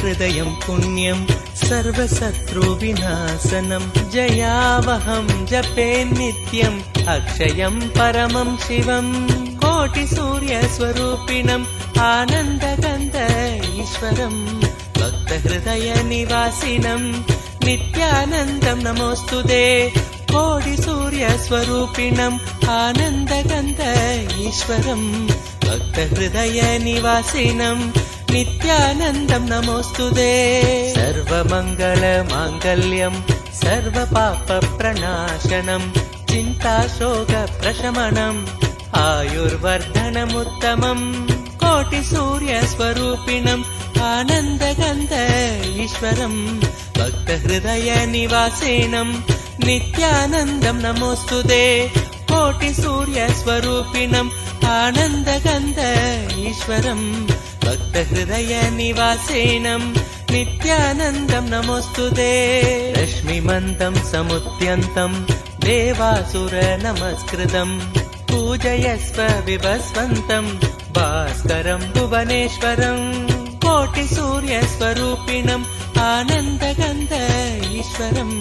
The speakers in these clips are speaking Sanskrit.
हृदयं पुण्यं सर्वशत्रुविनाशनं जयावहं जपे नित्यम् अक्षयं परमं शिवम् कोटिसूर्यस्वरूपिणम् आनन्दगन्ध ईश्वरम् भक्तहृदयनिवासिनम् नित्यानन्दं नमोऽस्तुते कोटिसूर्यस्वरूपिणम् आनन्दगन्ध ईश्वरम् भक्तहृदयनिवासिनम् नित्यानन्दं नमोऽस्तुते सर्वमङ्गलमाङ्गल्यं सर्वपापप्रणाशनं चिन्ताशोकप्रशमनम् आयुर्वर्धनमुत्तमम् कोटिसूर्यस्वरूपिणम् आनन्दगन्ध ईश्वरम् भक्तहृदयनिवासिनम् नित्यानन्दं नमोऽस्तुते कोटिसूर्यस्वरूपिणम् आनन्दगन्ध ईश्वरम् भक्तहृदयनिवासिनम् नित्यानन्दं नमोऽस्तुते रश्मिमन्तं समुद्यन्तं देवासुरनमस्कृतम् पूजयस्व विभस्वन्तं भास्करं भुवनेश्वरम् कोटिसूर्यस्वरूपिणम् आनन्दगन्ध ईश्वरम्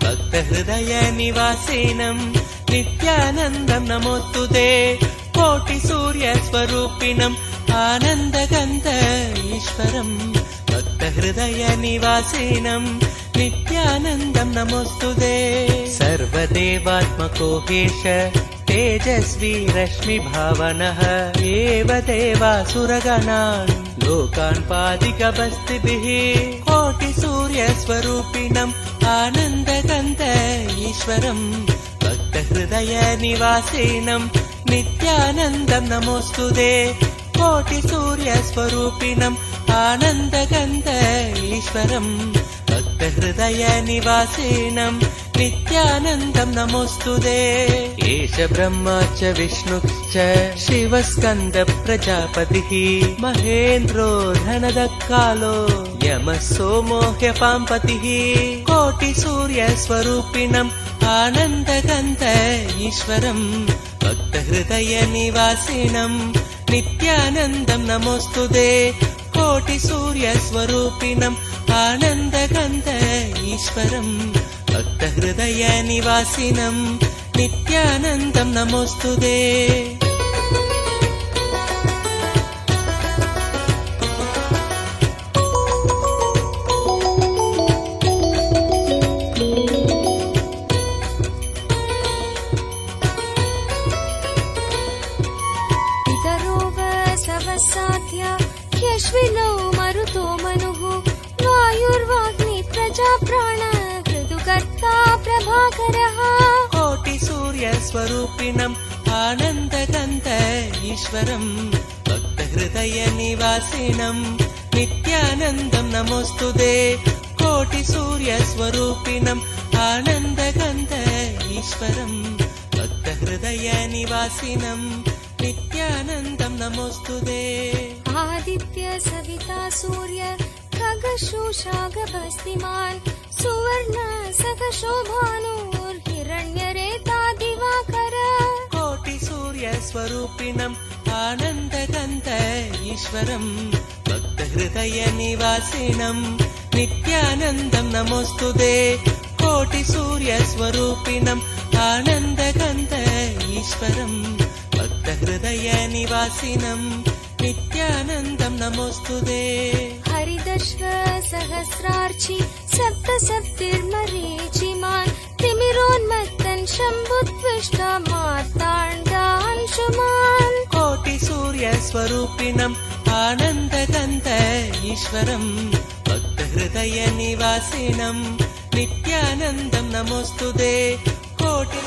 भक्तहृदयनिवासिनम् नित्यानन्दं नमोऽस्तुते कोटिसूर्यस्वरूपिणम् आनन्दगन्ध ईश्वरम् भक्तहृदयनिवासिनम् नित्यानन्दं नमोऽस्तुते सर्वदेवात्मको हेश तेजस्वी रश्मिभावनः एव देवासुरगणान् लोकान् पादिकबस्तिभिः कोटिसूर्यस्वरूपिणम् आनन्दगन्ध ईश्वरम् भक्तहृदयनिवासिनम् नित्यानन्दं नमोऽस्तुते कोटिसूर्यस्वरूपिणम् आनन्दगन्ध ईश्वरम् भक्तहृदयनिवासिनम् नित्यानन्दं नमोऽस्तुते एष ब्रह्मा च विष्णुश्च शिवस्कन्द प्रजापतिः महेन्द्रो धनदकालो यमः सोमो ह्यपाम्पतिः कोटिसूर्यस्वरूपिणम् आनन्दगन्ध ईश्वरम् भक्तहृदयनिवासिनम् नित्यानन्दं नमोऽस्तुते कोटिसूर्यस्वरूपिणम् आनन्दगन्ध ईश्वरम् भक्तहृदयनिवासिनम् नित्यानन्दं नमोऽस्तुते यश्विनो मरुतो मनुः वायुर्वाग्नि प्रजाप्राण ऋतुकर्ता प्रभाकरः कोटिसूर्यस्वरूपिणम् आनन्दगन्ध ईश्वरम् भक्तहृदयनिवासिनम् नित्यानन्दं नमोऽस्तुते कोटिसूर्यस्वरूपिणम् आनन्दगन्ध ईश्वरम् भक्तहृदयनिवासिनम् नित्यानन्दं नमोऽस्तुते आदित्य सविता सूर्य खगशोषागभस्तिमान् सुवर्ण सकशोभानुर्हिरण्यरेता दिवाकर कोटिसूर्यस्वरूपिणम् आनन्दगन्ध ईश्वरम् भक्तहृदयनिवासिनम् नित्यानन्दं नमोऽस्तुते कोटिसूर्यस्वरूपिणम् आनन्दगन्ध ईश्वरम् भक्तहृदयनिवासिनम् नित्यानन्दं नमोऽस्तुते हरिदश्व सहस्रार्चि सप्तसप्तिर्मरीचिमान् तिमिरोन्मत्तन् शम्भुत्विष्टा मार्ताण्डांशुमान् कोटिसूर्यस्वरूपिणम् आनन्दगन्ध ईश्वरम् भक्तहृदयनिवासिनम् नित्यानन्दं नमोऽस्तुते कोटि